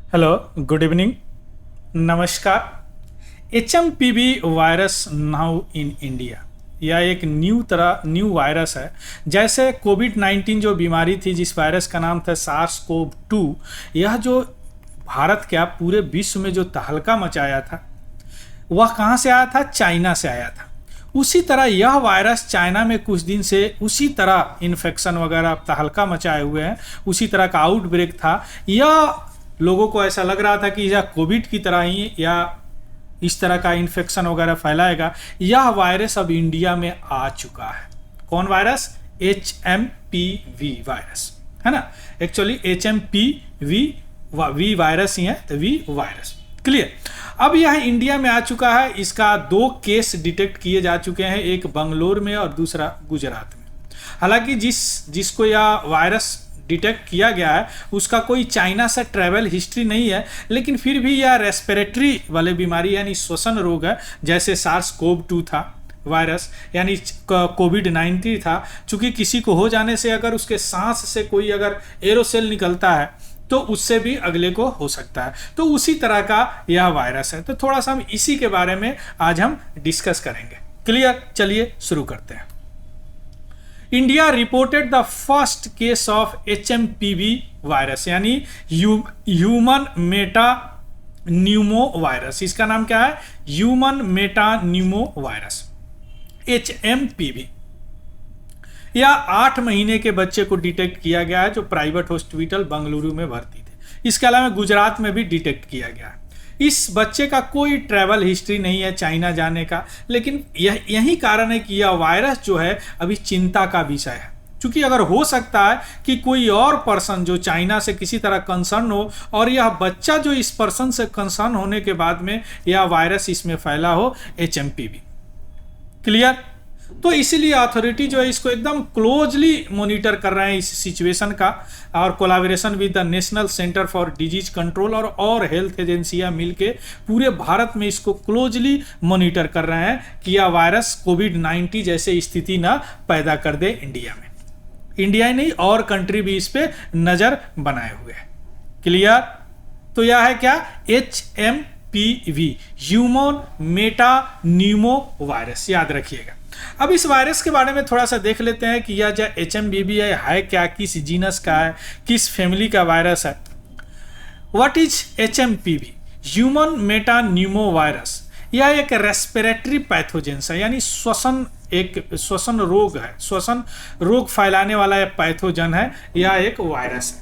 Hello, good evening, नमस्कार। HMPV virus now in India, यह एक न्यू वायरस है। जैसे कोविड-19 जो बीमारी थी, जिस वायरस का नाम था SARS-CoV-2, यह जो भारत क्या पूरे विश्व में जो तहलका मचाया था, वह कहाँ से आया था? चाइना से आया था। उसी तरह यह वायरस चाइना में कुछ दिन से उसी तरह इन्फेक्शन वगैरह तहलका मचाए हुए हैं, उसी तरह का आउटब्रेक था। यह लोगों को ऐसा लग रहा था कि यह कोविड की तरह ही या इस तरह का इन्फेक्शन वगैरह फैलाएगा। यह वायरस अब इंडिया में आ चुका है। कौन वायरस? HMPV वायरस, है ना। एक्चुअली HMPV वायरस ही है, तो वी वायरस। क्लियर। अब यह इंडिया में आ चुका है। इसका 2 केस डिटेक्ट किए जा चुके हैं, एक बंगलोर में और दूसरा गुजरात में। हालांकि जिसको यह वायरस डिटेक्ट किया गया है उसका कोई चाइना से ट्रैवल हिस्ट्री नहीं है, लेकिन फिर भी यह रेस्पिरेटरी वाले बीमारी यानी श्वसन रोग है। जैसे SARS-CoV-2 था वायरस, यानी कोविड-19 था। चूंकि किसी को हो जाने से अगर उसके सांस से कोई अगर एरोसेल निकलता है तो उससे भी अगले को हो सकता है, तो उसी तरह का यह वायरस है। तो थोड़ा सा हम इसी के बारे में आज हम डिस्कस करेंगे। क्लियर, चलिए शुरू करते हैं। India reported the first case of HMPV virus, यानी ह्यूमन मेटा न्यूमो वायरस। इसका नाम क्या है? Human Meta Numa virus, HMPV। यह 8 महीने के बच्चे को डिटेक्ट किया गया है, जो प्राइवेट हॉस्पिटल बंगलुरु में भर्ती थे। इसके अलावा गुजरात में भी डिटेक्ट किया गया है। इस बच्चे का कोई ट्रैवल हिस्ट्री नहीं है चाइना जाने का, लेकिन यही कारण है कि यह वायरस जो है अभी चिंता का विषय है। क्योंकि अगर हो सकता है कि कोई और पर्सन जो चाइना से किसी तरह कंसर्न हो, और यह बच्चा जो इस पर्सन से कंसर्न होने के बाद में यह वायरस इसमें फैला हो, HMPV। क्लियर। तो इसीलिए अथॉरिटी जो है इसको एकदम क्लोजली मॉनिटर कर रहे हैं इस सिचुएशन का, और collaboration with the national centre for disease control और हेल्थ एजेंसियां मिलके पूरे भारत में इसको क्लोजली मॉनिटर कर रहे हैं कि यह वायरस कोविड-19 जैसे स्थिति ना पैदा कर दे इंडिया में। इंडिया ही नहीं, और कंट्री भी इस पे नजर बनाए हुए हैं। क्लियर। तो यह है क्या? HMPV, human Meta Numa virus, याद रखिएगा। अब इस वायरस के बारे में थोड़ा सा देख लेते हैं कि यह जो HMPV है क्या, किस जीनस का है, किस फैमिली का वायरस है। What is HMPV? Human Meta Numa virus. यह एक रेस्पिरेटरी पैथोजेन है, यानी श्वसन रोग है, श्वसन रोग फैलाने वाला एक पैथोजन है। यह एक वायरस है।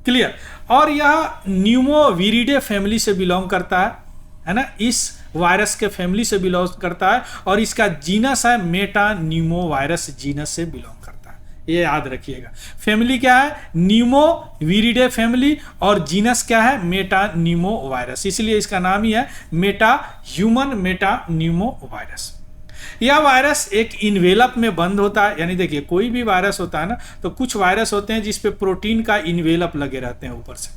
क्लियर। और यह न्यूमोविरिडे फैमिली से बिलोंग करता है ना, इस वायरस के फैमिली से बिलोंग करता है, और इसका जीनस है मेटा न्यूमो वायरस जीनस से बिलोंग करता है। ये याद रखिएगा। फैमिली क्या है? न्यूमोविरिडे फैमिली, और जीनस क्या है? Meta Numa virus. इसलिए इसका नाम ही है ह्यूमन मेटा न्यूमो वायरस। यह वायरस एक इन्वेलप में बंद होता है, यानी देखिए कोई भी वायरस होता है ना, तो कुछ वायरस होते हैं जिसपे प्रोटीन का इन्वेलप लगे रहते हैं ऊपर से,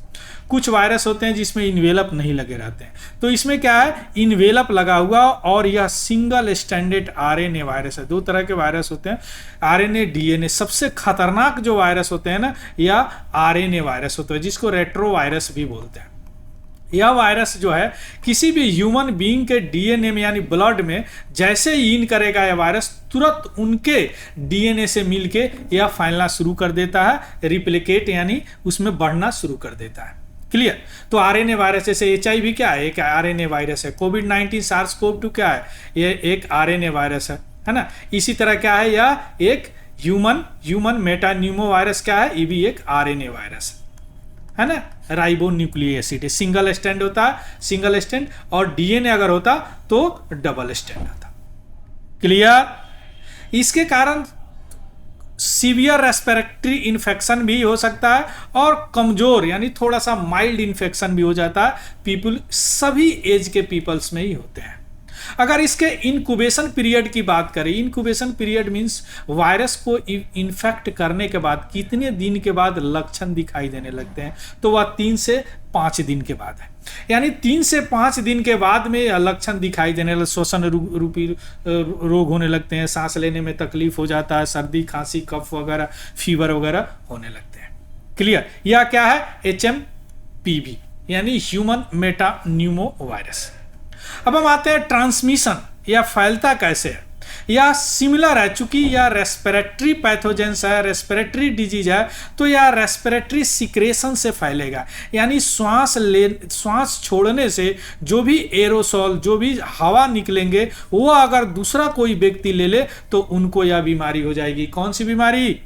कुछ वायरस होते हैं जिसमें इन्वेलप नहीं लगे रहते हैं। तो इसमें क्या है? इन्वेलप लगा हुआ, और यह सिंगल स्टैंडर्ड RNA वायरस है। 2 तरह के वायरस होते हैं, RNA DNA। सबसे खतरनाक जो वायरस होते हैं ना, यह RNA वायरस होता है, जिसको रेट्रो वायरस भी बोलते हैं। यह वायरस जो है किसी भी ह्यूमन बीइंग के DNA में यानी ब्लड में जैसे ही इन करेगा यह वायरस, तुरंत उनके DNA से मिलके यह फैलना शुरू कर देता है, रिप्लिकेट यानी उसमें बढ़ना शुरू कर देता है। क्लियर। तो RNA वायरस, जैसे HIV क्या है? एक RNA वायरस है। कोविड-19 SARS-CoV-2 क्या है? ये एक RNA वायरस है ना। इसी तरह क्या है? यह एक ह्यूमन मेटा न्यूमो वायरस क्या है? ये भी एक RNA वायरस है ना। राइबो न्यूक्लिक एसिड है, सिंगल स्टैंड होता है, सिंगल स्टैंड, और DNA अगर होता तो डबल स्टैंड होता। क्लियर। इसके कारण सीवियर रेस्पिरेटरी इन्फेक्शन भी हो सकता है, और कमजोर यानी थोड़ा सा माइल्ड इन्फेक्शन भी हो जाता है। सभी एज के पीपल्स में ही होते हैं। अगर इसके इंक्यूबेशन पीरियड की बात करें, इंक्यूबेशन पीरियड मींस वायरस को इन्फेक्ट करने के बाद कितने दिन के बाद लक्षण दिखाई देने लगते हैं, तो वह 3 से 5 दिन के बाद है। यानी 3 से 5 दिन के बाद में लक्षण दिखाई देने लगे, श्वसन रूपी रोग होने लगते हैं, सांस लेने में तकलीफ हो जाता है, सर्दी खांसी कफ वगैरह फीवर वगैरह होने लगते हैं। क्लियर। यह क्या है? HMPV, यानी ह्यूमन मेटान्यूमो वायरस। अब हम आते हैं ट्रांसमिशन, या फैलता कैसे है, या सिमिलर है, चूंकि यह रेस्पिरेटरी पैथोजेंस है, रेस्पिरेटरी डिजीज है, तो यह रेस्पिरेटरी सिक्रेशन से फैलेगा, यानी श्वास छोड़ने से जो भी एरोसोल, जो भी हवा निकलेंगे, वो अगर दूसरा कोई व्यक्ति ले ले तो उनको यह बीमारी हो जाएगी। कौन सी बीमारी?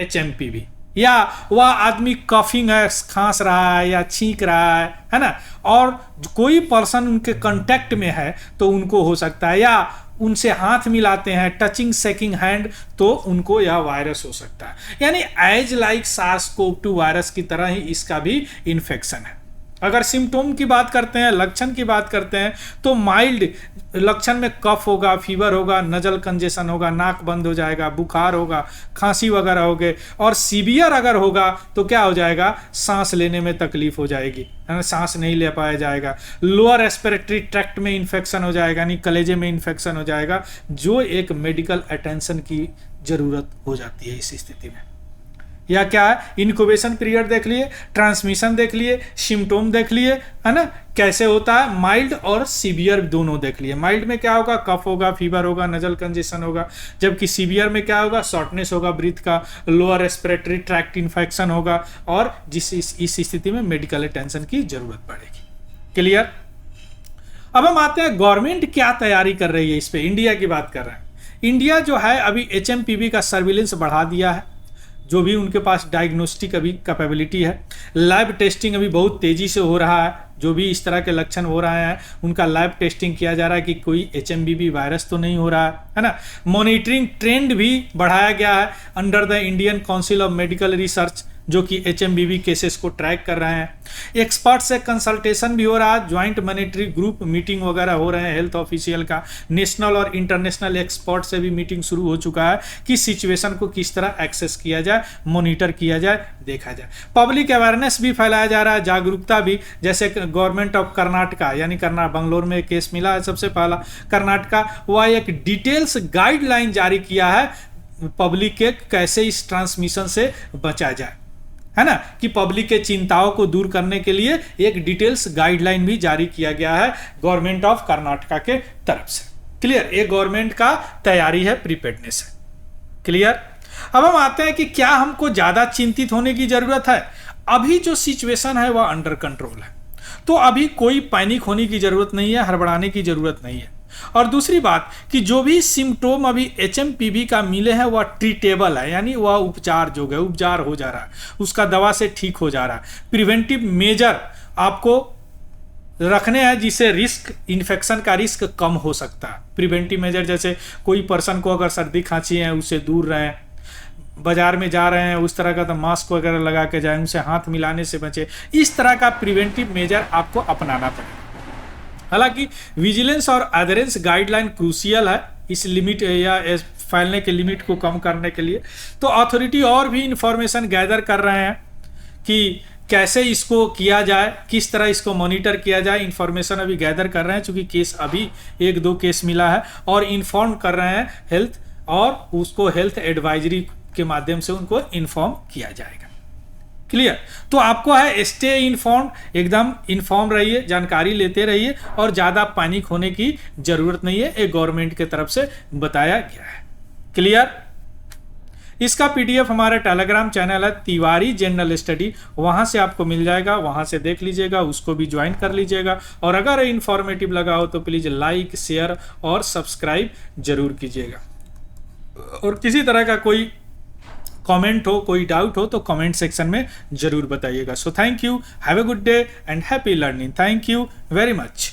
HMPV। या वह आदमी कफिंग है, खांस रहा है या छींक रहा है ना, और कोई पर्सन उनके कांटेक्ट में है तो उनको हो सकता है, या उनसे हाथ मिलाते हैं, टचिंग शेकिंग हैंड, तो उनको यह वायरस हो सकता है। यानी एज लाइक SARS-CoV-2 वायरस की तरह ही इसका भी इन्फेक्शन है। अगर सिम्टोम की बात करते हैं, लक्षण की बात करते हैं, तो माइल्ड लक्षण में कफ होगा, फीवर होगा, नजल कंजेशन होगा, नाक बंद हो जाएगा, बुखार होगा, खांसी वगैरह होगे, और सीवियर अगर होगा तो क्या हो जाएगा? सांस लेने में तकलीफ हो जाएगी, सांस नहीं ले पाया जाएगा। लोअर रेस्पिरेटरी ट्रैक्ट में इन्फेक्शन हो जाएगा, यानी कलेजे में इन्फेक्शन हो जाएगा, जो एक मेडिकल अटेंशन की जरूरत हो जाती है इस स्थिति में। या क्या है? इनक्यूबेशन पीरियड देख लिए, ट्रांसमिशन देख लिए, सिम्टोम देख लिए, है ना, कैसे होता है, माइल्ड और सीवियर दोनों देख लिए। माइल्ड में क्या होगा? कफ होगा, फीवर होगा, नजल कंजेशन होगा, जबकि सीवियर में क्या होगा? शॉर्टनेस होगा ब्रीथ का, लोअर रेस्पिरेटरी ट्रैक्ट इन्फेक्शन होगा, और इस स्थिति में मेडिकल अटेंशन की जरूरत पड़ेगी। क्लियर? अब हम आते हैं गवर्नमेंट क्या तैयारी कर रही है इस पे, इंडिया की बात कर रहे हैं। इंडिया जो है अभी HMPV का सर्विलेंस बढ़ा दिया है, जो भी उनके पास डायग्नोस्टिक अभी कैपेबिलिटी है। लैब टेस्टिंग अभी बहुत तेजी से हो रहा है, जो भी इस तरह के लक्षण हो रहे हैं उनका लैब टेस्टिंग किया जा रहा है कि कोई HMPV वायरस तो नहीं हो रहा है ना। मॉनिटरिंग ट्रेंड भी बढ़ाया गया है under the Indian council of medical research, जो कि HMPV केसेस को ट्रैक कर रहे हैं। एक्सपर्ट से कंसल्टेशन भी हो रहा है, ज्वाइंट मॉनिटरी ग्रुप मीटिंग वगैरह हो रहे हैं हेल्थ ऑफिशियल का, नेशनल और इंटरनेशनल एक्सपर्ट से भी मीटिंग शुरू हो चुका है कि सिचुएशन को किस तरह एक्सेस किया जाए, मॉनिटर किया जाए, देखा जाए। पब्लिक अवेयरनेस भी फैलाया जा रहा है, जागरूकता भी, जैसे गवर्नमेंट ऑफ कर्नाटका, यानी बंगलोर में केस मिला है सबसे पहला कर्नाटका, वह एक डिटेल्स गाइडलाइन जारी किया है पब्लिक के कैसे इस ट्रांसमिशन से बचा जाए, है ना, कि पब्लिक के चिंताओं को दूर करने के लिए एक डिटेल्स गाइडलाइन भी जारी किया गया है गवर्नमेंट ऑफ कर्नाटका के तरफ से। क्लियर? ये गवर्नमेंट का तैयारी है, प्रिपेयर्डनेस है। क्लियर? अब हम आते हैं कि क्या हमको ज्यादा चिंतित होने की जरूरत है। अभी जो सिचुएशन है वह अंडर कंट्रोल है, तो अभी कोई पैनिक होने की जरूरत नहीं है, हड़बड़ाने की जरूरत नहीं है। और दूसरी बात कि जो भी सिम्टोम अभी HMPV का मिले हैं वह ट्रीटेबल है, यानी वह उपचार हो जा रहा है, उसका दवा से ठीक हो जा रहा है। प्रिवेंटिव मेजर आपको रखने हैं जिससे रिस्क, इन्फेक्शन का रिस्क कम हो सकता है। प्रिवेंटिव मेजर जैसे कोई पर्सन को अगर सर्दी खांसी है उससे दूर रहें, बाजार में जा रहे हैं उस तरह का तो मास्क वगैरह लगा के जाएं, उनसे हाथ मिलाने से बचे, इस तरह का प्रिवेंटिव मेजर आपको अपनाना पड़ेगा। हालांकि विजिलेंस और एडहेरेंस गाइडलाइन क्रूशियल है इस लिमिट या फैलने के लिमिट को कम करने के लिए। तो अथॉरिटी और भी इंफॉर्मेशन गैदर कर रहे हैं कि कैसे इसको किया जाए, किस तरह इसको मॉनिटर किया जाए, इंफॉर्मेशन अभी गैदर कर रहे हैं, चूंकि केस अभी 1-2 केस मिला है, और इन्फॉर्म कर रहे हैं हेल्थ, और उसको हेल्थ एडवाइजरी के माध्यम से उनको इन्फॉर्म किया जाएगा। क्लियर? तो आपको है स्टे इन्फॉर्म, एकदम इन्फॉर्म रहिए, जानकारी लेते रहिए, और ज़्यादा पैनिक होने की जरूरत नहीं है, एक गवर्नमेंट के तरफ से बताया गया है। क्लियर? इसका PDF हमारे टेलीग्राम चैनल है तिवारी जनरल स्टडी, वहाँ से आपको मिल जाएगा, वहाँ से देख लीजिएगा, उसको भी ज्वाइन कर लीजिएगा। और अगर इन्फॉर्मेटिव लगा हो तो प्लीज़ लाइक, शेयर और सब्सक्राइब जरूर कीजिएगा। और किसी तरह का कोई कमेंट हो, कोई डाउट हो तो कमेंट सेक्शन में जरूर बताइएगा। So thank you, have a good day and happy learning. Thank you very much.